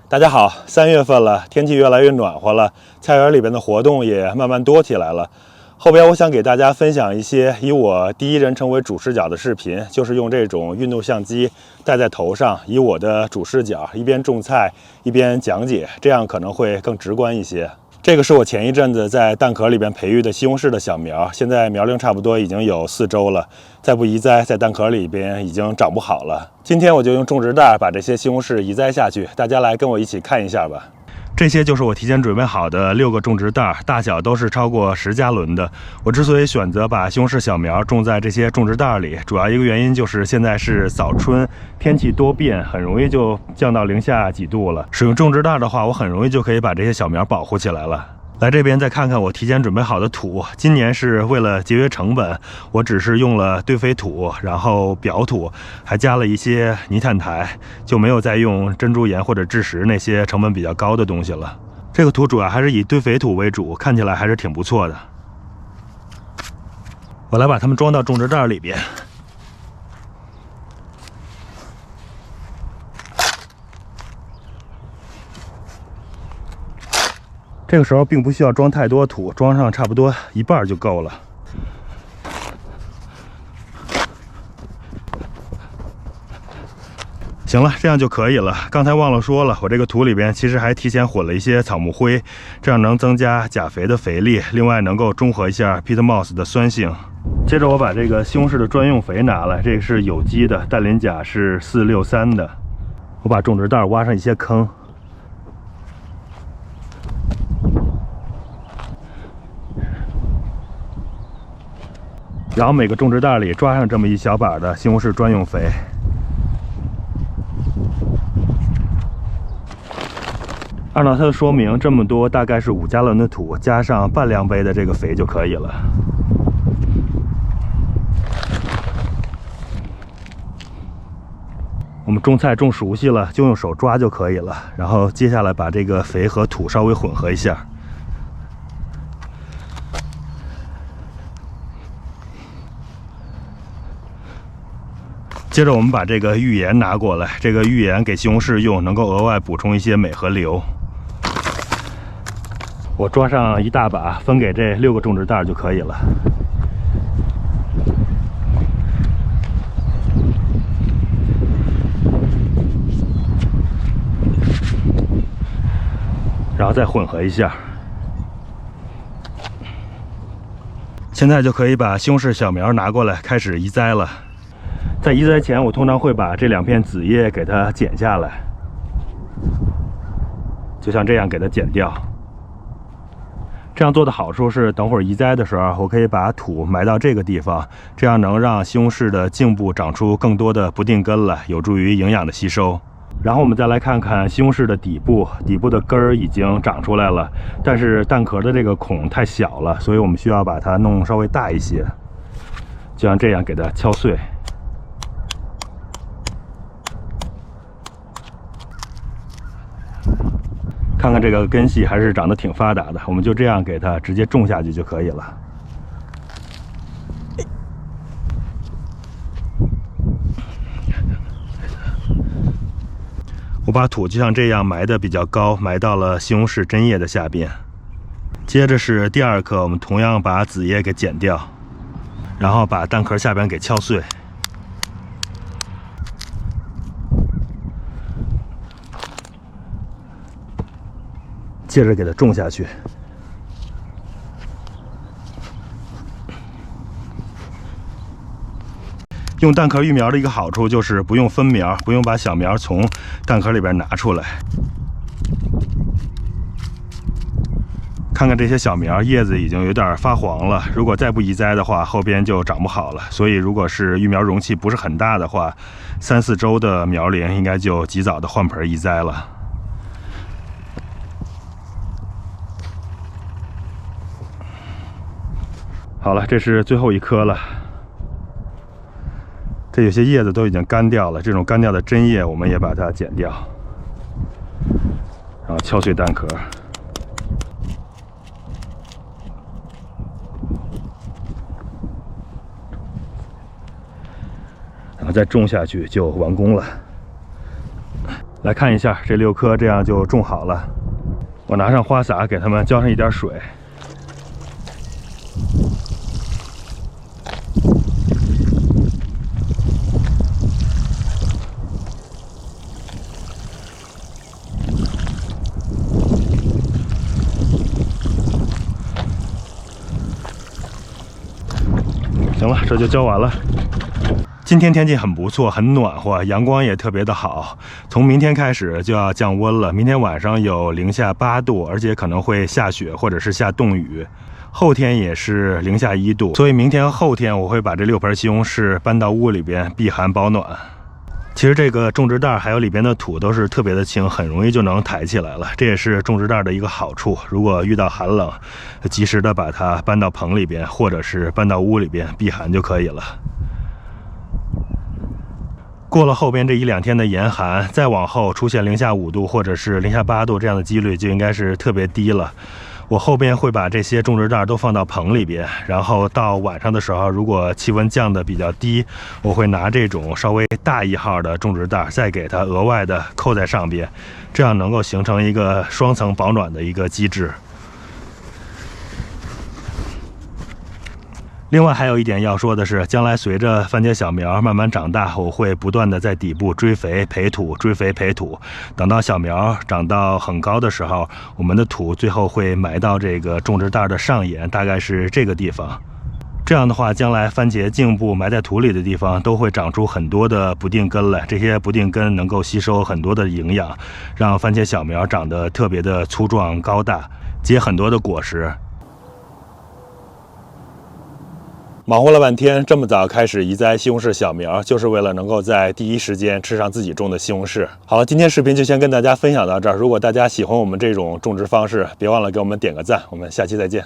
大家好，3月份了，天气越来越暖和了，菜园里边的活动也慢慢多起来了。后边我想给大家分享一些以我第一人称为主视角的视频，就是用这种运动相机戴在头上，以我的主视角一边种菜一边讲解，这样可能会更直观一些。这个是我前一阵子在蛋壳里边培育的西红柿的小苗，现在苗龄差不多已经有4周了，再不移栽，在蛋壳里边已经长不好了。今天我就用种植袋把这些西红柿移栽下去，大家来跟我一起看一下吧。这些就是我提前准备好的6个种植袋，大小都是超过10加仑的。我之所以选择把西红柿小苗种在这些种植袋里，主要一个原因就是现在是早春，天气多变，很容易就降到零下几度了。使用种植袋的话，我很容易就可以把这些小苗保护起来了。来这边再看看我提前准备好的土，今年是为了节约成本，我只是用了堆肥土，然后表土，还加了一些泥炭台，就没有再用珍珠岩或者蛭石那些成本比较高的东西了。这个土主要还是以堆肥土为主，看起来还是挺不错的。我来把它们装到种植袋里边。这个时候并不需要装太多土，装上差不多一半就够了。行了，这样就可以了。刚才忘了说了，我这个土里边其实还提前混了一些草木灰，这样能增加钾肥的肥力，另外能够中和一下 peat moss 的酸性。接着我把这个西红柿的专用肥拿来，这个是有机的，氮磷钾是463的。我把种植袋挖上一些坑。然后每个种植袋里抓上这么一小把的西红柿专用肥。按照它的说明，这么多大概是5加仑的土，加上半量杯的这个肥就可以了。我们种菜种熟悉了，就用手抓就可以了。然后接下来把这个肥和土稍微混合一下。接着我们把这个浴盐拿过来，这个浴盐给西红柿用，能够额外补充一些镁和硫。我抓上一大把，分给这6个种植袋就可以了。然后再混合一下。现在就可以把西红柿小苗拿过来开始移栽了。在移栽前，我通常会把这2片子叶给它剪下来，就像这样给它剪掉。这样做的好处是，等会儿移栽的时候，我可以把土埋到这个地方，这样能让西红柿的茎部长出更多的不定根来，有助于营养的吸收。然后我们再来看看西红柿的底部的根儿已经长出来了，但是蛋壳的这个孔太小了，所以我们需要把它弄稍微大一些，就像这样给它敲碎。看看这个根系还是长得挺发达的，我们就这样给它直接种下去就可以了。我把土就像这样埋的比较高，埋到了西红柿针叶的下边。接着是第2颗，我们同样把子叶给剪掉，然后把蛋壳下边给敲碎。接着给它种下去。用蛋壳育苗的一个好处就是不用分苗，不用把小苗从蛋壳里边拿出来。看看这些小苗，叶子已经有点发黄了，如果再不移栽的话，后边就长不好了。所以如果是育苗容器不是很大的话，3、4周的苗龄应该就及早的换盆移栽了。好了，这是最后一颗了。这有些叶子都已经干掉了，这种干掉的针叶我们也把它剪掉，然后敲碎蛋壳。然后再种下去就完工了。来看一下，这6棵这样就种好了。我拿上花洒，给它们浇上一点水。行了，这就浇完了。今天天气很不错，很暖和，阳光也特别的好。从明天开始就要降温了，明天晚上有零下8度，而且可能会下雪或者是下冻雨。后天也是零下1度，所以明天和后天我会把这6盆西红柿搬到屋里边避寒保暖。其实这个种植袋还有里边的土都是特别的轻，很容易就能抬起来了。这也是种植袋的一个好处。如果遇到寒冷，及时的把它搬到棚里边，或者是搬到屋里边避寒就可以了。过了后边这1、2天的严寒，再往后出现零下5度或者是零下8度这样的几率就应该是特别低了。我后边会把这些种植袋都放到棚里边，然后到晚上的时候，如果气温降得比较低，我会拿这种稍微大1号的种植袋，再给它额外的扣在上边，这样能够形成一个双层保暖的一个机制。另外还有一点要说的是，将来随着番茄小苗慢慢长大，我会不断的在底部追肥培土，追肥培土，等到小苗长到很高的时候，我们的土最后会埋到这个种植袋的上沿，大概是这个地方。这样的话，将来番茄茎部埋在土里的地方都会长出很多的不定根来，这些不定根能够吸收很多的营养，让番茄小苗长得特别的粗壮高大，结很多的果实。忙活了半天，这么早开始移栽西红柿小苗，就是为了能够在第一时间吃上自己种的西红柿。好了，今天视频就先跟大家分享到这儿。如果大家喜欢我们这种种植方式，别忘了给我们点个赞。我们下期再见。